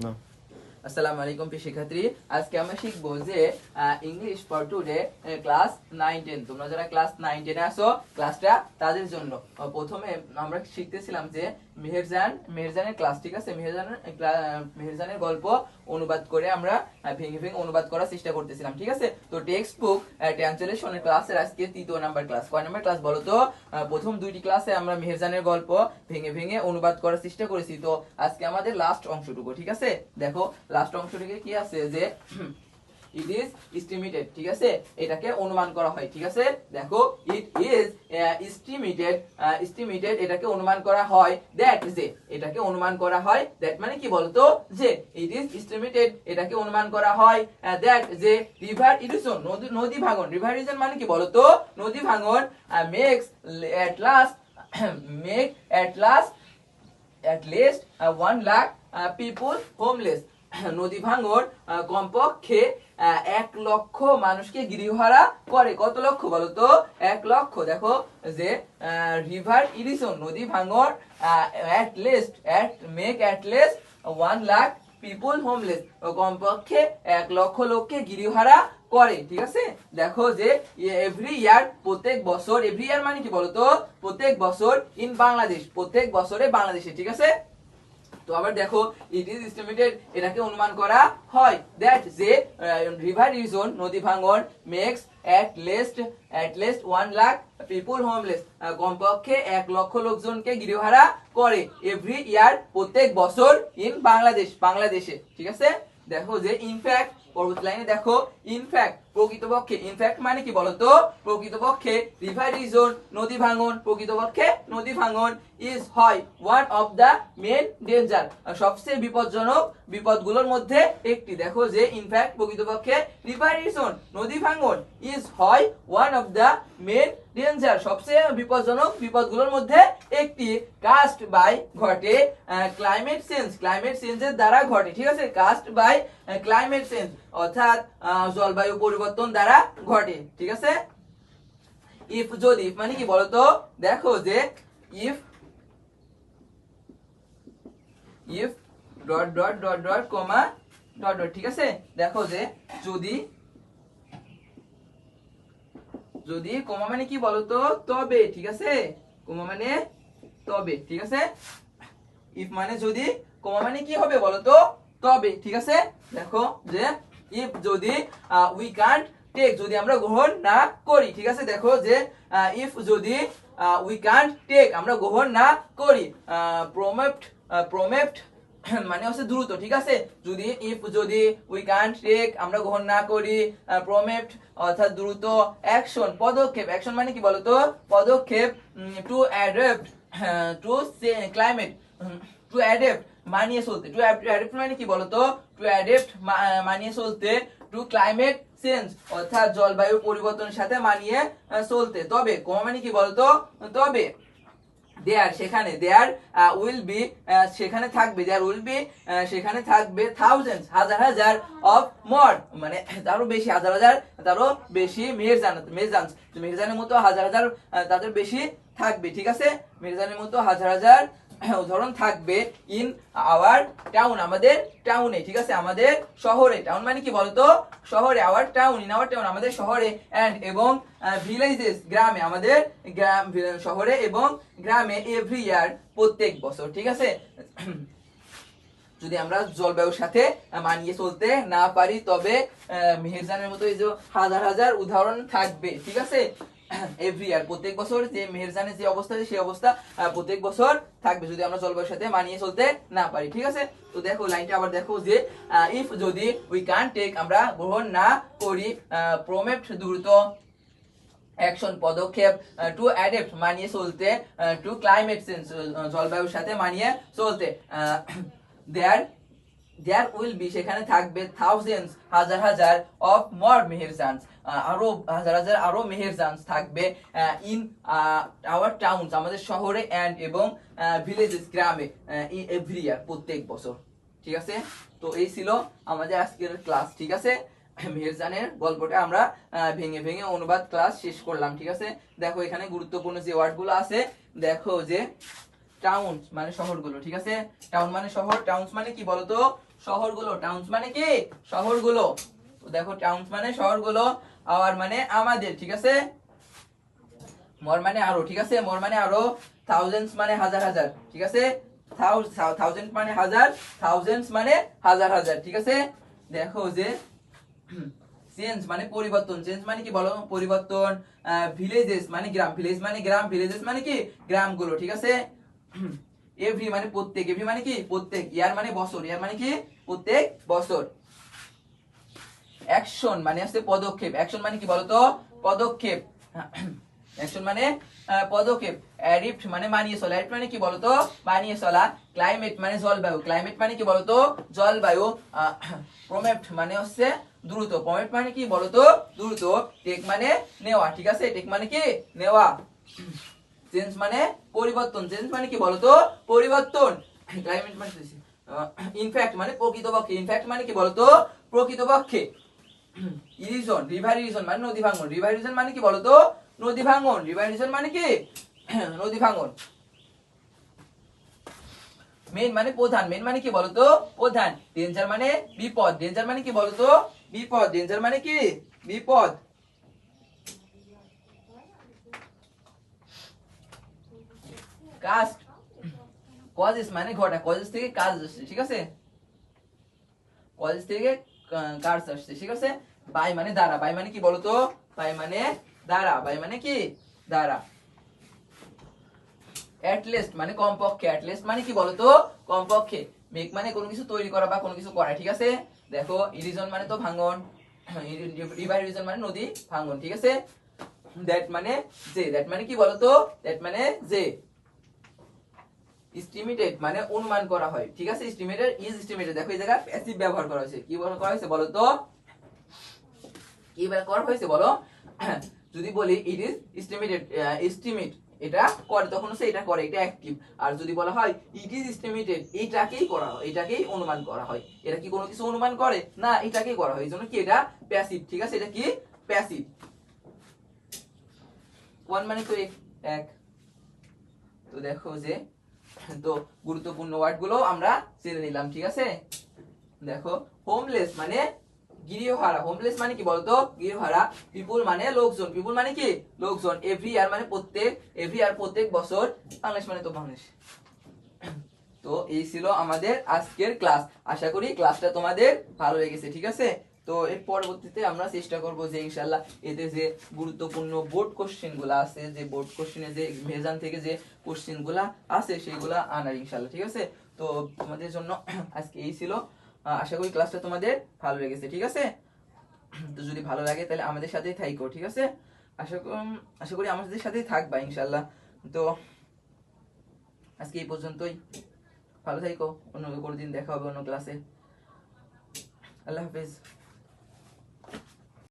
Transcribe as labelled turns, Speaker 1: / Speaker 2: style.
Speaker 1: না।
Speaker 2: আসসালামু আলাইকুম প্রিয় শিক্ষার্থী, আজকে আমরা শিখবো যে ইংলিশ ফর টুডে ক্লাস 9 10। তোমরা যারা ক্লাস 9 10 এ আছো, ক্লাসটা তাদের জন্য। প্রথমে আমরা শিখতেছিলাম যে মেহেরজানের ক্লাস, ঠিক আছে? মেহেরজানের গল্প অনুবাদ করে আমরা ভেঙে ভেঙে অনুবাদ করার চেষ্টা করতেছিলাম, ঠিক আছে? তো টেক্সট বুক ট্রান্সলেশনের ক্লাসের আজকে তৃতীয় নাম্বার ক্লাস। কয় নাম্বার ক্লাস বলো তো? প্রথম দুইটি ক্লাসে আমরা মেহেরজানের গল্প ভেঙে ভেঙে অনুবাদ করার চেষ্টা করেছি। তো আজকে আমাদের লাস্ট অংশটুকু, ঠিক আছে? দেখো লাস্ট অংশটিকে কি আছে যে ইট ইজ এস্টিমেটেড, ঠিক আছে? এটাকে অনুমান করা হয়, ঠিক আছে? দেখো ইট ইজ এস্টিমেটেড এটাকে অনুমান করা হয় দ্যাট, যে এটাকে অনুমান করা হয় দ্যাট মানে কি বলতো? যে ইট ইজ এস্টিমেটেড এটাকে অনুমান করা হয় দ্যাট, যে রিভার ইরোশন নদী ভাঙন, রিভার ইরোশন মানে কি বলতো? নদী ভাঙন makes at least 1 lakh people homeless। নদী ভাঙন কমপক্ষে 1 লক্ষ মানুষকে গৃহহারা করে। কত লক্ষ বলতো? 1 লক্ষ। দেখো যে রিভার ইরোশন নদী ভাঙন at least 1 lakh people homeless কমপক্ষে 1 লক্ষ লোককে গৃহহারা করে, ঠিক আছে? দেখো যে এভরি ইয়ার প্রত্যেক বছর, এভরি ইয়ার মানে কি বলতো? প্রত্যেক বছর ইন বাংলাদেশ, প্রত্যেক বছরে বাংলাদেশে, ঠিক আছে? তো আবার দেখো ইট ইজ এস্টিমেটেড এটাকে অনুমান করা হয় দ্যাট, যে রিভার ইরোশন নদী ভাঙন makes at least 1 lakh people homeless কমপক্ষে 1 লক্ষ লোকজনকে গৃহহারা করে এভরি ইয়ার প্রত্যেক বছর ইন বাংলাদেশে, ঠিক আছে? দেখো যে ইনফ্যাক্ট পরবর্তী লাইনে দেখো ইনফ্যাক্ট প্রকৃতপক্ষে, ইনফ্যাক্ট মানে কি বলতো? প্রকৃতপক্ষে রিভার ইরোশন নদী ভাঙন, প্রকৃতপক্ষে নদী ভাঙন ইজ হয় one of the main danger সবচেয়ে বিপজ্জনক বিপদগুলোর মধ্যে একটি। দেখো যে ইনফ্যাক্ট প্রকৃতপক্ষে রিভার ইরোশন নদী ভাঙন ইজ হয় one of the main danger সবচেয়ে বিপজ্জনক বিপদগুলোর মধ্যে একটি। কাস্ট বাই ঘটে ক্লাইমেট চেঞ্জের দ্বারা ঘটে, ঠিক আছে? কাস্ট বাই ক্লাইমেট চেঞ্জ অর্থাৎ জলবায়ু পরিবর্তন দ্বারা ঘটে, ঠিক আছে? ইফ যদি মানে কি বলতো? দেখো যে if dot dot dot dot comma dot dot, ঠিক আছে? দেখো যে যদি কমা মানে কি বলতো? তবে, ঠিক আছে? কমা মানে তবে, ঠিক আছে? ইফ মানে যদি, কমা মানে কি হবে বলতো? তবে, ঠিক আছে? দেখো যে ইফ যদি উই কান্ট টেক যদি আমরা গ্রহণ না করি, ঠিক আছে? দেখো যে ইফ যদি উই কান্ট টেক আমরা গ্রহণ না করি প্রমেপ্ট মানে হচ্ছে দ্রুত, ঠিক আছে? যদি ইফ যদি উই কান্ট টেক আমরা গ্রহণ না করি প্রমেপ্ট অর্থাৎ দ্রুত অ্যাকশন পদক্ষেপ, অ্যাকশন মানে কি বলতো? পদক্ষেপ to adapt two climate, to adapt মানিয়ে চলতে, টু অ্যাডাপ্ট মানে কি বলতো? টু অ্যাডাপ্ট মানিয়ে চলতে, টু ক্লাইমেট চেঞ্জ অর্থাৎ জলবায়ু পরিবর্তনের সাথে মানিয়ে চলতে। তবে কমা মানে কি বলতো? তবে দেয়ার সেখানে, দেয়ার উইল বি সেখানে থাকবে, দেয়ার উইল বি সেখানে থাকবে থাউজেন্ডস হাজার হাজার অফ মোর মানে তারও বেশি, হাজার হাজার তারও বেশি মেহেরজানের মতো হাজার হাজার তাদের বেশি থাকবে, ঠিক আছে? মেহেরজানের মতো হাজার হাজার উদাহরণ থাকবে ইন আওয়ার টাউন আমাদের টাউনে, ঠিক আছে? আমাদের শহরে। টাউন মানে কি বলতো? শহরে। Hour town, in our town আমাদের শহরে, এন্ড এবং ভিলেজেস গ্রামে, আমাদের গ্রাম শহরে এবং গ্রামে এভরি ইয়ার প্রত্যেক বছর, ঠিক আছে? যদি আমরা জলবায়ুর সাথে মানিয়ে চলতে না পারি তবে মেহেরজানের মতো এই যে হাজার হাজার উদাহরণ থাকবে, ঠিক আছে? এভরি ইয়ার প্রত্যেক বছর যে মেহেরজানের যে অবস্থা সেই অবস্থা প্রত্যেক বছর থাকবে যদি আমরা জলবায়ুর সাথে মানিয়ে চলতে না পারি, ঠিক আছে? তো দেখো লাইনটা আবার দেখো যে ইফ যদি উই কান্ট টেক আমরা গ্রহণ না করি প্রমেপ্ট দ্রুত অ্যাকশন পদক্ষেপ টু অ্যাডাপ্ট মানিয়ে চলতে, টু ক্লাইমেট চেঞ্জ জলবায়ুর সাথে মানিয়ে চলতে, দেয়ার উইল বি সেখানে থাকবে থাউজেন্ডস হাজার হাজার অফ মোর মেহেরজানস আরো হাজার হাজার আরো মেহেরজানস থাকবে ইন আওয়ার টাউনস আমাদের শহরে, এন্ড এবং ভিলেজেস গ্রামে এভরি ইয়ার প্রত্যেক বছর, ঠিক আছে? তো এই ছিল আমাদের আজকের ক্লাস, ঠিক আছে? মেহেরজানের গল্পটা আমরা ভেঙে ভেঙে অনুবাদ ক্লাস শেষ করলাম, ঠিক আছে? দেখো এখানে গুরুত্বপূর্ণ যে ওয়ার্ডগুলো আছে, দেখো যে টাউন মানে শহরগুলো, ঠিক আছে। টাউন মানে শহর, টাউনস মানে কি বলতো শহরগুলো, টাউনস মানে কি শহরগুলো। তো দেখো টাউনস মানে শহরগুলো, আর মানে আমাদের, ঠিক আছে। মোর মানে আরো, ঠিক আছে, মোর মানে আরো, থাউজেন্ডস মানে হাজার হাজার, ঠিক আছে। থাউজেন্ড মানে হাজার, থাউজেন্ডস মানে হাজার হাজার, ঠিক আছে। দেখো যে চেঞ্জ মানে পরিবর্তন, চেঞ্জ মানে কি বলো পরিবর্তন। ভিলেজেস মানে গ্রাম, ভিলেজ মানে গ্রাম, ভিলেজেস মানে কি গ্রামগুলো, ঠিক আছে। এভরি মানে প্রত্যেক, এভরি মানে কি প্রত্যেক, ইয়ার মানে বছর, ইয়ার মানে কি প্রত্যেক বছর। অ্যাকশন মানে হচ্ছে পদক্ষেপ, অ্যাকশন মানে কি বলতো পদক্ষেপ, অ্যাকশন মানে পদক্ষেপ। অ্যাডিপ্ট মানে মানিয়ে চলা, অ্যাডিপ্ট মানে কি বলতো মানিয়ে চলা। ক্লাইমেট মানে জলবায়ু, ক্লাইমেট মানে কি বলতো জলবায়ু। প্রমেপ্ট মানে হচ্ছে দ্রুত, প্রমেপ্ট মানে কি বলতো দ্রুত। টেক মানে নেওয়া, ঠিক আছে, টেক মানে কি নেওয়া। চেঞ্জ মানে পরিবর্তন, চেঞ্জ মানে কি বলতো পরিবর্তন। ক্লাইমেট মানে ইনফ্যাক্ট মানে প্রকৃতপক্ষে, ইনফ্যাক্ট মানে কি বলতো প্রকৃতপক্ষে। ইরিজন, রিভার ইরিজন মানে নদী ভাঙন, রিভার ইরিজন মানে কি বলতো নদী ভাঙন, রিভার ইরিজন মানে কি নদী ভাঙন। মেন মানে প্রধান, মেন মানে কি বলতো প্রধান। ডেঞ্জার মানে বিপদ, ডেঞ্জার মানে কি বলতো বিপদ, ডেঞ্জার মানে কি বিপদ। কাস্ট, কজেস মানে ঘটা, কজেস থেকে কাজ আসছে, ঠিক আছে, কজেস থেকে কাজ আসছে, ঠিক আছে। বাই মানে দ্বারা, বাই মানে কি বলতো বাই মানে দ্বারা, বাই মানে কি দ্বারা। অ্যাটলিস্ট মানে কমপক্ষে, অ্যাটলিস্ট মানে কি বলতো কমপক্ষে। মেক মানে কোনো কিছু তৈরি করা বা কোনো কিছু করা, ঠিক আছে। দেখো ইরিজন মানে তো ভাঙন, রিভার ইরিজন মানে নদী ভাঙন, ঠিক আছে। দ্যাট মানে যে, দ্যাট মানে কি বলতো দ্যাট মানে যে। এস্টিমেটেড মানে অনুমান করা হয়, ঠিক আছে। এস্টিমেটেড ইজ এস্টিমেটেড, দেখো এই জায়গায় প্যাসিভ ব্যবহার করা হয়েছে, কি ব্যবহার করা হয়েছে বলো তো কি ব্যবহার করা হয়েছে বলো। যদি বলি ইট ইজ এস্টিমেটেড, এস্টিমেট এটা করে, তখন হচ্ছে এটা করে, এটা অ্যাকটিভ। আর যদি বলা হয় ইট ইজ এস্টিমেটেড, এটাকেই করা হয়, এটাকেই অনুমান করা হয়। এটা কি কোনো কিছু অনুমান করে না, এটাকেই করা হয়, এইজন্য কি এটা প্যাসিভ, ঠিক আছে, এটা কি প্যাসিভ। ওয়ান মানে তো এক। তো দেখো যে তো গুরুত্বপূর্ণ ওয়ার্ড গুলো আমরা জেনে নিলাম, ঠিক আছে। দেখো হোমলেস মানে গৃহহারা, হোমলেস মানে কি বলতো গৃহহারা। পিপুল মানে লোকজন, পিপুল মানে কি লোকজন। এভরি ইয়ার মানে প্রত্যেক, এভরি ইয়ার প্রত্যেক বছর। বাংলাদেশ মানে তো বাংলাদেশ। তো এই ছিল আমাদের আজকের ক্লাস, আশা করি ক্লাসটা তোমাদের ভালো লেগেছে, ঠিক আছে। তো এর পরবর্তীতে আমরা চেষ্টা করব যে ইনশাআল্লাহ এতে যে গুরুত্বপূর্ণ বোর্ড কোশ্চেন গুলা আছে, যে বোর্ড কোশ্চেনে যে মেজান থেকে যে কোশ্চেন গুলা আছে সেগুলা আনার ইনশাআল্লাহ, ঠিক আছে। তো তোমাদের জন্য আজকে এই ছিল, আশা করি ক্লাসটা তোমাদের ভালো লেগেছে, ঠিক আছে। তো যদি ভালো লাগে তাহলে আমাদের সাথেই থাকো, ঠিক আছে। আশা করি আমাদের সাথেই থাকবা ইনশাআল্লাহ। তো আজকে এই পর্যন্তই, ভালো থাকো, অন্য কোনো দিন দেখা হবে অন্য ক্লাসে। আল্লাহ হাফেজ।